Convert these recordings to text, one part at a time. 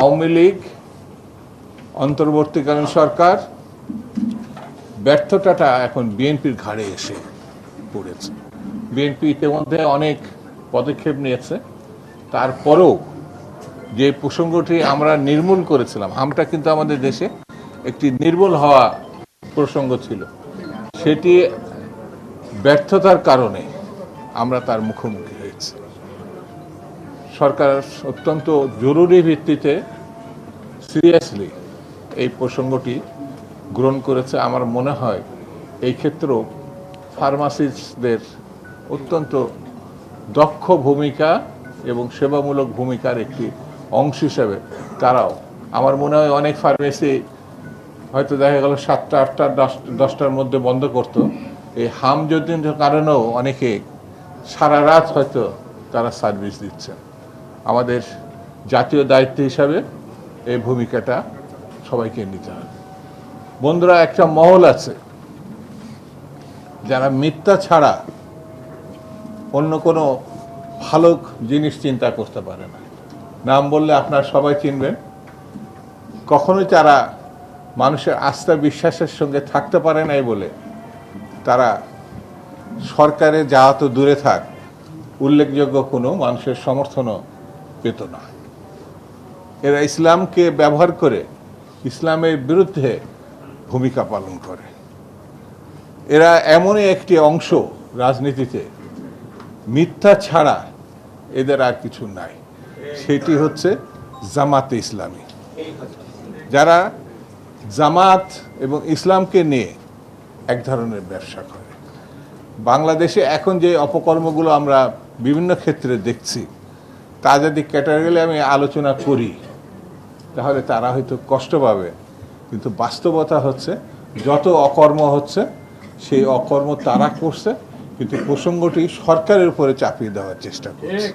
আওয়ামী লীগ, অন্তর্বর্তীকালীন সরকার ব্যর্থতাটা এখন বিএনপির ঘাড়ে এসে পড়েছে। বিএনপি ইতিমধ্যে অনেক পদক্ষেপ নিয়েছে, তারপরেও যে প্রসঙ্গটি আমরা নির্মূল করেছিলাম, হামটা কিন্তু আমাদের দেশে একটি নির্মূল হওয়া প্রসঙ্গ ছিল, সেটি ব্যর্থতার কারণে আমরা তার মুখোমুখি হয়েছি। সরকার অত্যন্ত জরুরি ভিত্তিতে সিরিয়াসলি এই প্রসঙ্গটি গ্রহণ করেছে। আমার মনে হয় এই ক্ষেত্রেও ফার্মাসিস্টদের অত্যন্ত দক্ষ ভূমিকা এবং সেবামূলক ভূমিকার একটি অংশ হিসেবে তারাও, আমার মনে হয় অনেক ফার্মেসি হয়তো দেখা গেল 7টা 8টা 10টার মধ্যে বন্ধ করতো, এই হামজনের কারণেও অনেকে সারা রাত হয়তো তারা সার্ভিস দিচ্ছেন। আমাদের জাতীয় দায়িত্ব হিসাবে এই ভূমিকাটা সবাইকে নিতে হবে। বন্ধুরা, একটা মহল আছে যারা মিথ্যা ছাড়া অন্য কোনো ভালো জিনিস চিন্তা করতে পারে না। নাম বললে আপনারা সবাই চিনবেন। কখনোই তারা মানুষের আস্থা বিশ্বাসের সঙ্গে থাকতে পারে নাই বলে তারা সরকারে যা তো দূরে থাক, উল্লেখযোগ্য কোনো মানুষের সমর্থনও পেত না। এরা ইসলামকে ব্যবহার করে ইসলামের বিরুদ্ধে ভূমিকা পালন করে। এরা এমনই একটি অংশ রাজনীতিতে, মিথ্যা ছাড়া এদের আর কিছু নাই, সেটি হচ্ছে জামাতে ইসলামী। যারা জামাত এবং ইসলামকে নিয়ে এক ধরনের ব্যবসা করে। বাংলাদেশে এখন যে অপকর্মগুলো আমরা বিভিন্ন ক্ষেত্রে দেখছি, তা যদি ক্যাটাগরি আমি আলোচনা করি তাহলে তারা হয়তো কষ্ট পাবে, কিন্তু বাস্তবতা হচ্ছে যত অকর্ম হচ্ছে সেই অকর্ম তারা করছে, কিন্তু প্রসঙ্গটি সরকারের উপরে চাপিয়ে দেওয়ার চেষ্টা করছে।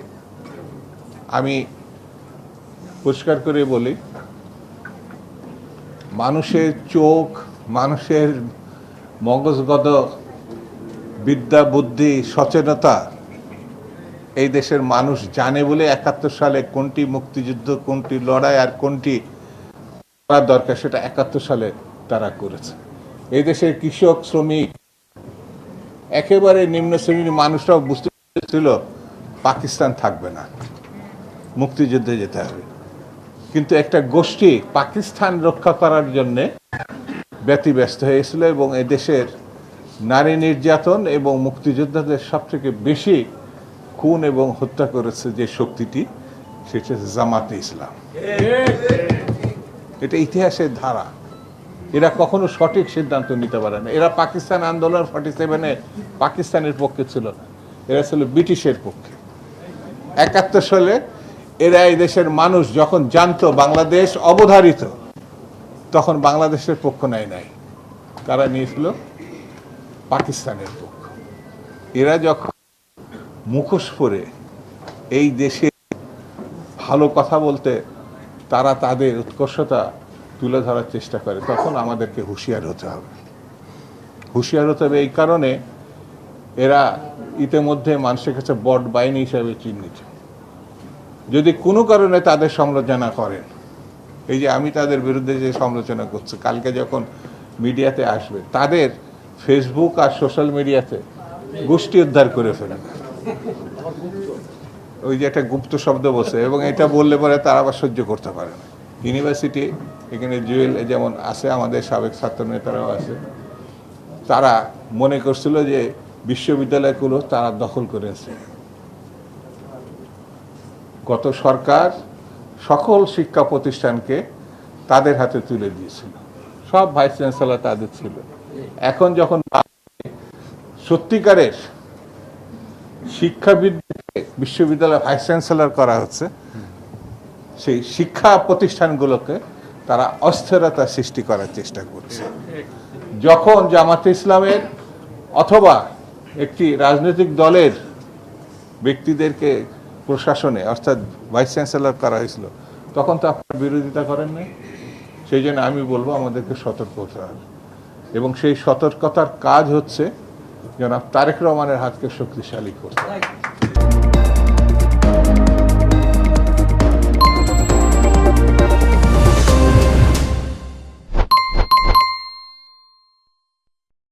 আমি পরিষ্কার করে বলি, মানুষের চোখ, মানুষের মগজগত বিদ্যা, বুদ্ধি, সচেতনতা এই দেশের মানুষ জানে বলে 71 সালে কোনটি মুক্তিযুদ্ধ, কোনটি লড়াই আর কোনটি করার দরকার সেটা 71 সালে তারা করেছে। এই দেশের কৃষক, শ্রমিক, একেবারে নিম্ন শ্রেণীর মানুষরাও বুঝতে পেরেছিল পাকিস্তান থাকবে না, মুক্তিযুদ্ধে যেতে হবে। কিন্তু একটা গোষ্ঠী পাকিস্তান রক্ষা করার জন্যে ব্যতিব্যস্ত হয়েছিল এবং এদেশের নারী নির্যাতন এবং মুক্তিযোদ্ধাদের সবথেকে বেশি খুন এবং হত্যা করেছে যে শক্তিটি, সেটা হচ্ছে জামাতে ইসলাম। এটা ইতিহাসের ধারা। এরা কখনো সঠিক সিদ্ধান্ত নিতে পারে না। এরা পাকিস্তান আন্দোলন 47-এ পাকিস্তানের পক্ষে ছিল না, এরা ছিল ব্রিটিশের পক্ষে। 71 সালে এরা এই দেশের মানুষ যখন জানতো বাংলাদেশ অবধারিত, তখন বাংলাদেশের পক্ষ নাই, তারা নিয়েছিল পাকিস্তানের পক্ষ। এরা যখন মুখোশ পরে এই দেশে ভালো কথা বলতে তারা তাদের উৎকর্ষতা তুলে ধরার চেষ্টা করে, তখন আমাদেরকে হুঁশিয়ার হতে হবে। হুঁশিয়ার হতে হবে এই কারণে, এরা ইতিমধ্যে মানুষের কাছে বট বাহিনী হিসাবে চিহ্নিত। যদি কোনো কারণে তাদের সমালোচনা করেন, এই যে আমি তাদের বিরুদ্ধে যে সমালোচনা করছি, কালকে যখন মিডিয়াতে আসবে তাদের ফেসবুক আর সোশ্যাল মিডিয়াতে গোষ্ঠী উদ্ধার করে ফেলেন। ওই যে একটা গুপ্ত শব্দ বসে, এবং এটা বললে পরে তারা আবার সহ্য করতে পারে না। ইউনিভার্সিটি এখানে জুয়েল যেমন আছে, আমাদের সাবেক ছাত্র নেতারাও আছে, তারা মনে করছিল যে বিশ্ববিদ্যালয়গুলো তারা দখল করেছে। গত সরকার সকল শিক্ষা প্রতিষ্ঠানকে তাদের হাতে তুলে দিয়েছিল, সব ভাইস চ্যান্সেলর তাদের ছিল। এখন যখন সত্যিকারের শিক্ষাবিদকে বিশ্ববিদ্যালয় ভাইস চ্যান্সেলর করা হচ্ছে, সেই শিক্ষা প্রতিষ্ঠানগুলোকে তারা অস্থিরতা সৃষ্টি করার চেষ্টা করছে। যখন জামাতে ইসলামের অথবা একটি রাজনৈতিক দলের ব্যক্তিদেরকে প্রশাসনে অর্থাৎ ভাইস চ্যান্সেলর করা হয়েছিল, তখন তো আপনারা বিরোধিতা করেন নাই। সেই জন্য আমি বলবো আমাদেরকে সতর্ক হতে হবে, এবং সেই সতর্কতার কাজ হচ্ছে জনাব তারেক রহমানের হাতকে শক্তিশালী করতে।